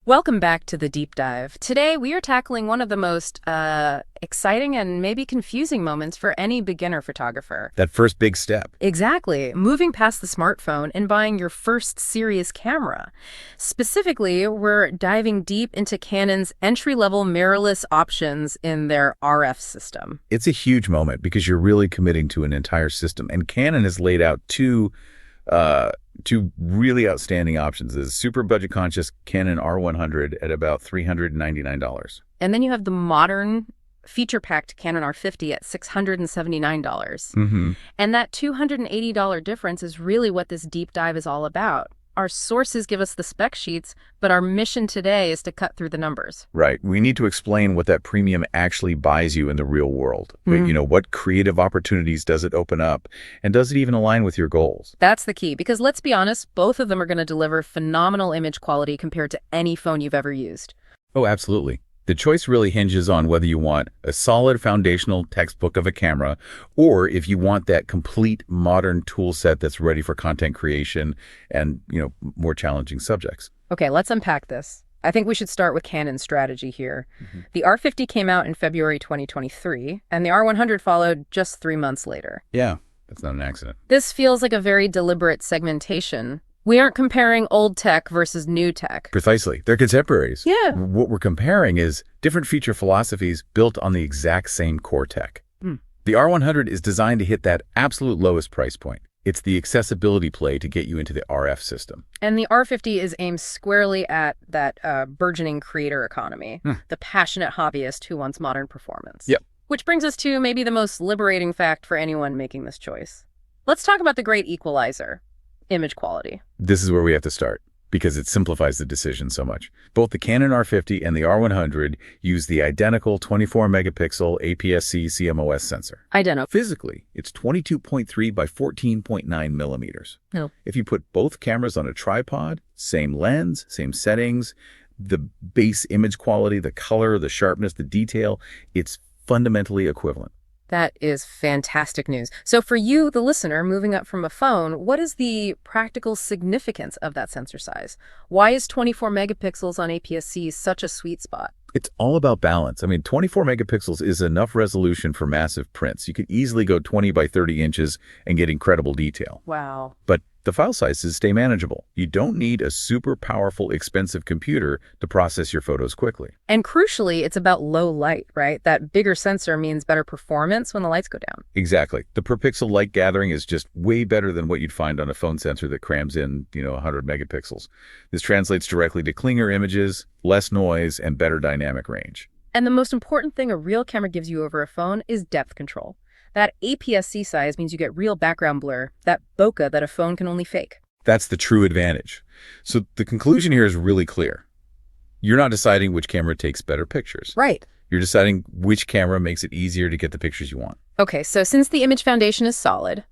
Welcome back to the deep dive. Today, we are tackling one of the most exciting and maybe confusing moments for any beginner photographer. That first big step. Exactly. Moving past the smartphone and buying your first serious camera. Specifically, we're diving deep into Canon's entry-level mirrorless options in their RF system. It's a huge moment because you're really committing to an entire system. And Canon has laid out two really outstanding options. There's super budget-conscious Canon R100 at about $399. And then you have the modern, feature-packed Canon R50 at $679. Mm-hmm. And that $280 difference is really what this deep dive is all about. Our sources give us the spec sheets, but our mission today is to cut through the numbers. Right. We need to explain what that premium actually buys you in the real world. What creative opportunities does it open up? And does it even align with your goals? That's the key, because let's be honest, both of them are going to deliver phenomenal image quality compared to any phone you've ever used. Oh, absolutely. The choice really hinges on whether you want a solid foundational textbook of a camera or if you want that complete modern tool set that's ready for content creation and, more challenging subjects. Okay, let's unpack this. I think we should start with Canon's strategy here. The R50 came out in February 2023, and the R100 followed just 3 months later. Yeah, that's not an accident. This feels like a very deliberate segmentation. We aren't comparing old tech versus new tech. Precisely. They're contemporaries. Yeah. What we're comparing is different feature philosophies built on the exact same core tech. The R100 is designed to hit that absolute lowest price point. It's the accessibility play to get you into the RF system. And the R50 is aimed squarely at that burgeoning creator economy, the passionate hobbyist who wants modern performance. Yep. Which brings us to maybe the most liberating fact for anyone making this choice. Let's talk about the Great Equalizer. Image quality. This is where we have to start because it simplifies the decision so much. Both the Canon R50 and the R100 use the identical 24 megapixel APS-C CMOS sensor. Identical. Physically, it's 22.3 by 14.9 millimeters. No. If you put both cameras on a tripod, same lens, same settings, the base image quality, the color, the sharpness, the detail, it's fundamentally equivalent. That is fantastic news. So for you, the listener, moving up from a phone, what is the practical significance of that sensor size? Why is 24 megapixels on APS-C such a sweet spot? It's all about balance. 24 megapixels is enough resolution for massive prints. You could easily go 20 by 30 inches and get incredible detail. Wow. But the file sizes stay manageable. You don't need a super powerful, expensive computer to process your photos quickly. And crucially, it's about low light, right? That bigger sensor means better performance when the lights go down. Exactly. The per pixel light gathering is just way better than what you'd find on a phone sensor that crams in, 100 megapixels. This translates directly to cleaner images, less noise, and better dynamic range. And the most important thing a real camera gives you over a phone is depth control. That APS-C size means you get real background blur, that bokeh that a phone can only fake. That's the true advantage. So the conclusion here is really clear. You're not deciding which camera takes better pictures. Right. You're deciding which camera makes it easier to get the pictures you want. Okay, so since the image foundation is solid,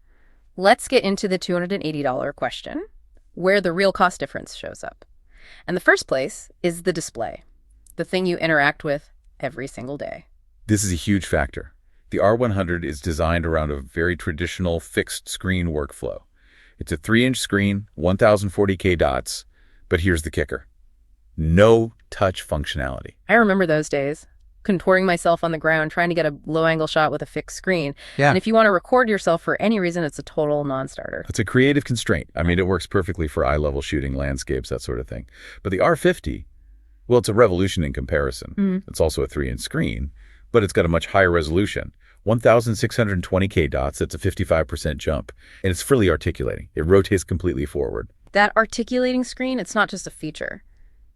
let's get into the $280 question, where the real cost difference shows up. And the first place is the display, the thing you interact with every single day. This is a huge factor. The R100 is designed around a very traditional fixed screen workflow. It's a 3-inch screen, 1040K dots, but here's the kicker. No touch functionality. I remember those days, contorting myself on the ground, trying to get a low-angle shot with a fixed screen. Yeah. And if you want to record yourself for any reason, it's a total non-starter. It's a creative constraint. It works perfectly for eye-level shooting, landscapes, that sort of thing. But the R50, well, it's a revolution in comparison. It's also a 3-inch screen, but it's got a much higher resolution. 1,620K dots, that's a 55% jump. And it's fully articulating. It rotates completely forward. That articulating screen, it's not just a feature.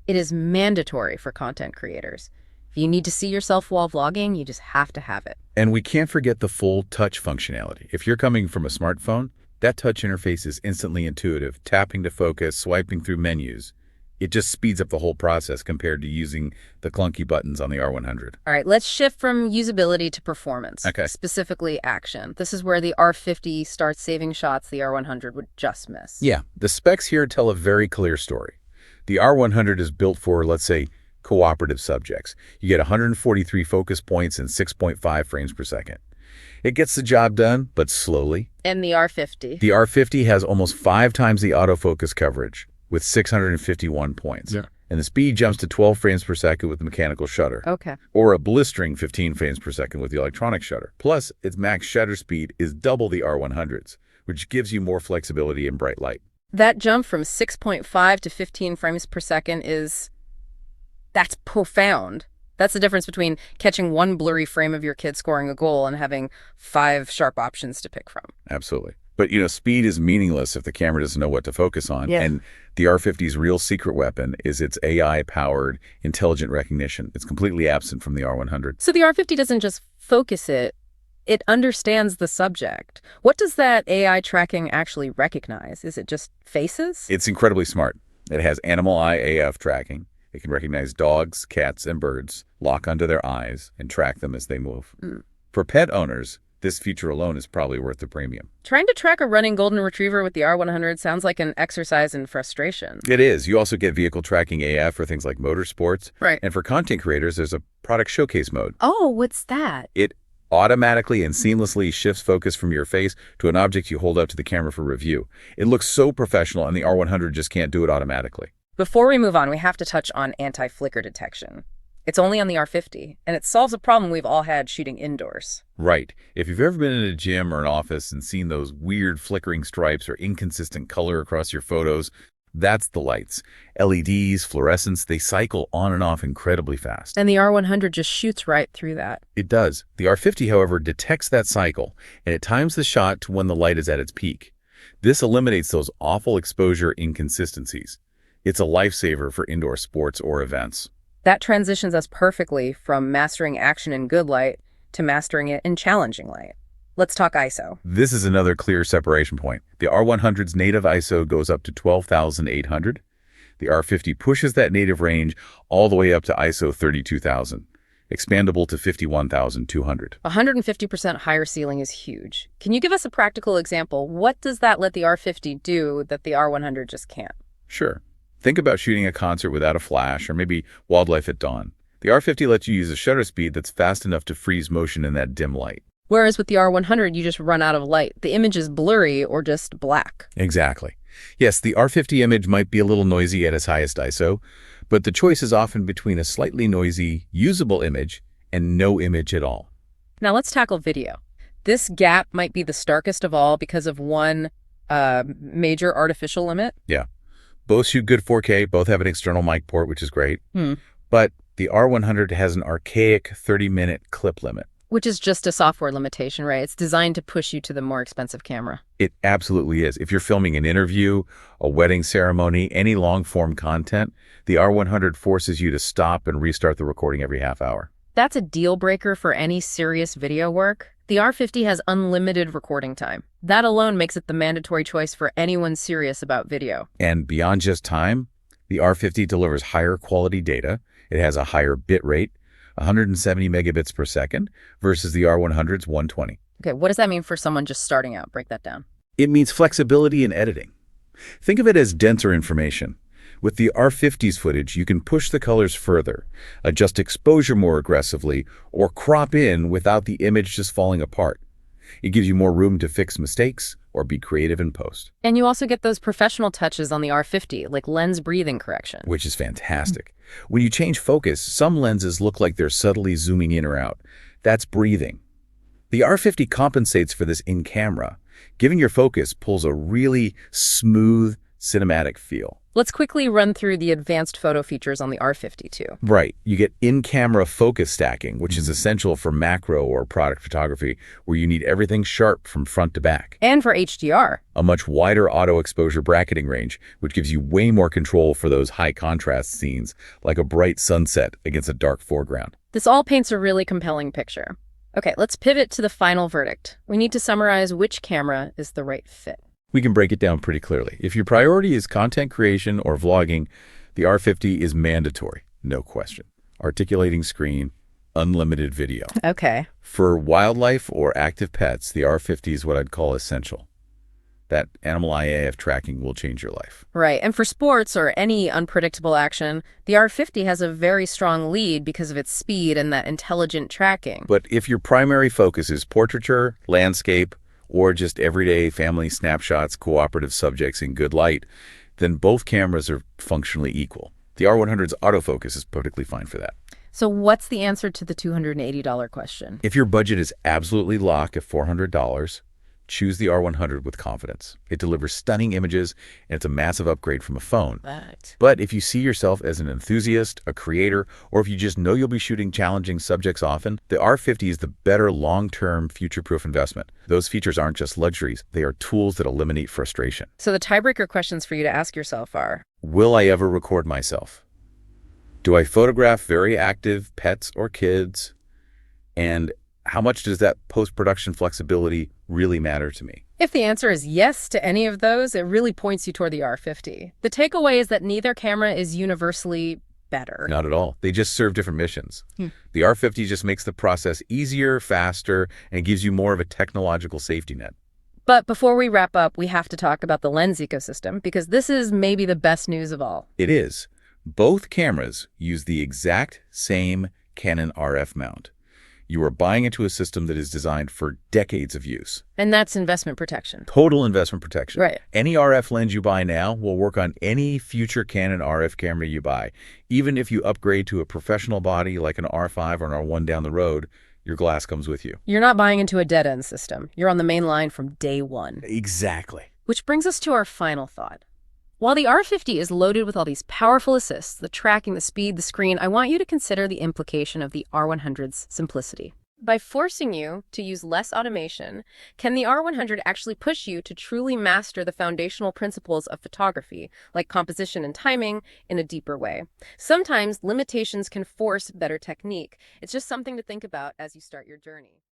It is mandatory for content creators. If you need to see yourself while vlogging, you just have to have it. And we can't forget the full touch functionality. If you're coming from a smartphone, that touch interface is instantly intuitive, tapping to focus, swiping through menus. It just speeds up the whole process compared to using the clunky buttons on the R100. All right, let's shift from usability to performance, Okay. Specifically action. This is where the R50 starts saving shots the R100 would just miss. Yeah, the specs here tell a very clear story. The R100 is built for, let's say, cooperative subjects. You get 143 focus points and 6.5 frames per second. It gets the job done, but slowly. And the R50? The R50 has almost 5 times the autofocus coverage, with 651 points. Yeah. And the speed jumps to 12 frames per second with the mechanical shutter. Okay. Or a blistering 15 frames per second with the electronic shutter. Plus, its max shutter speed is double the R100's, which gives you more flexibility in bright light. That jump from 6.5 to 15 frames per second that's profound. That's the difference between catching one blurry frame of your kid scoring a goal and having 5 sharp options to pick from. Absolutely. But, speed is meaningless if the camera doesn't know what to focus on. Yeah. And the R50's real secret weapon is its AI-powered intelligent recognition. It's completely absent from the R100. So the R50 doesn't just focus it understands the subject. What does that AI tracking actually recognize? Is it just faces? It's incredibly smart. It has animal eye AF tracking. It can recognize dogs, cats, and birds, lock onto their eyes, and track them as they move. For pet owners, this feature alone is probably worth the premium. Trying to track a running golden retriever with the R100 sounds like an exercise in frustration. It is. You also get vehicle tracking AF for things like motorsports. Right. And for content creators, there's a product showcase mode. Oh, what's that? It automatically and seamlessly shifts focus from your face to an object you hold up to the camera for review. It looks so professional, and the R100 just can't do it automatically. Before we move on, we have to touch on anti-flicker detection. It's only on the R50, and it solves a problem we've all had shooting indoors. Right. If you've ever been in a gym or an office and seen those weird flickering stripes or inconsistent color across your photos, that's the lights. LEDs, fluorescents, they cycle on and off incredibly fast. And the R100 just shoots right through that. It does. The R50, however, detects that cycle, and it times the shot to when the light is at its peak. This eliminates those awful exposure inconsistencies. It's a lifesaver for indoor sports or events. That transitions us perfectly from mastering action in good light to mastering it in challenging light. Let's talk ISO. This is another clear separation point. The R100's native ISO goes up to 12,800. The R50 pushes that native range all the way up to ISO 32,000, expandable to 51,200. 150% higher ceiling is huge. Can you give us a practical example? What does that let the R50 do that the R100 just can't? Sure. Think about shooting a concert without a flash or maybe wildlife at dawn. The R50 lets you use a shutter speed that's fast enough to freeze motion in that dim light. Whereas with the R100, you just run out of light. The image is blurry or just black. Exactly. Yes, the R50 image might be a little noisy at its highest ISO, but the choice is often between a slightly noisy, usable image and no image at all. Now let's tackle video. This gap might be the starkest of all because of one major artificial limit. Yeah. Both shoot good 4K, both have an external mic port, which is great. But the R100 has an archaic 30-minute clip limit. Which is just a software limitation, right? It's designed to push you to the more expensive camera. It absolutely is. If you're filming an interview, a wedding ceremony, any long-form content, the R100 forces you to stop and restart the recording every half hour. That's a deal breaker for any serious video work. The R50 has unlimited recording time. That alone makes it the mandatory choice for anyone serious about video. And beyond just time, the R50 delivers higher quality data. It has a higher bit rate, 170 megabits per second, versus the R100's 120. Okay, what does that mean for someone just starting out? Break that down. It means flexibility in editing. Think of it as denser information. With the R50's footage, you can push the colors further, adjust exposure more aggressively, or crop in without the image just falling apart. It gives you more room to fix mistakes or be creative in post. And you also get those professional touches on the R50, like lens breathing correction. Which is fantastic. When you change focus, some lenses look like they're subtly zooming in or out. That's breathing. The R50 compensates for this in camera, giving your focus pulls a really smooth, cinematic feel. Let's quickly run through the advanced photo features on the R50 too. Right. You get in-camera focus stacking, which is essential for macro or product photography, where you need everything sharp from front to back. And for HDR. A much wider auto-exposure bracketing range, which gives you way more control for those high-contrast scenes, like a bright sunset against a dark foreground. This all paints a really compelling picture. Okay, let's pivot to the final verdict. We need to summarize which camera is the right fit. We can break it down pretty clearly. If your priority is content creation or vlogging, the R50 is mandatory, no question. Articulating screen, unlimited video. Okay. For wildlife or active pets, the R50 is what I'd call essential. That animal eye AF tracking will change your life. Right, and for sports or any unpredictable action, the R50 has a very strong lead because of its speed and that intelligent tracking. But if your primary focus is portraiture, landscape, or just everyday family snapshots, cooperative subjects in good light, then both cameras are functionally equal. The R100's autofocus is perfectly fine for that. So what's the answer to the $280 question? If your budget is absolutely locked at $400, choose the R100 with confidence. It delivers stunning images, and it's a massive upgrade from a phone. Right. But if you see yourself as an enthusiast, a creator, or if you just know you'll be shooting challenging subjects often, the R50 is the better long-term, future-proof investment. Those features aren't just luxuries. They are tools that eliminate frustration. So the tiebreaker questions for you to ask yourself are, Will I ever record myself? Do I photograph very active pets or kids? And how much does that post-production flexibility really matter to me? if the answer is yes to any of those, it really points you toward the R50. The takeaway is that neither camera is universally better. Not at all. They just serve different missions. The R50 just makes the process easier, faster, and gives you more of a technological safety net. But before we wrap up, we have to talk about the lens ecosystem, because this is maybe the best news of all. It is. Both cameras use the exact same Canon RF mount. You are buying into a system that is designed for decades of use. And that's investment protection. Total investment protection. Right. Any RF lens you buy now will work on any future Canon RF camera you buy. Even if you upgrade to a professional body like an R5 or an R1 down the road, your glass comes with you. You're not buying into a dead-end system. You're on the main line from day one. Exactly. Which brings us to our final thought. While the R50 is loaded with all these powerful assists, the tracking, the speed, the screen, I want you to consider the implication of the R100's simplicity. By forcing you to use less automation, can the R100 actually push you to truly master the foundational principles of photography, like composition and timing, in a deeper way? Sometimes limitations can force better technique. It's just something to think about as you start your journey.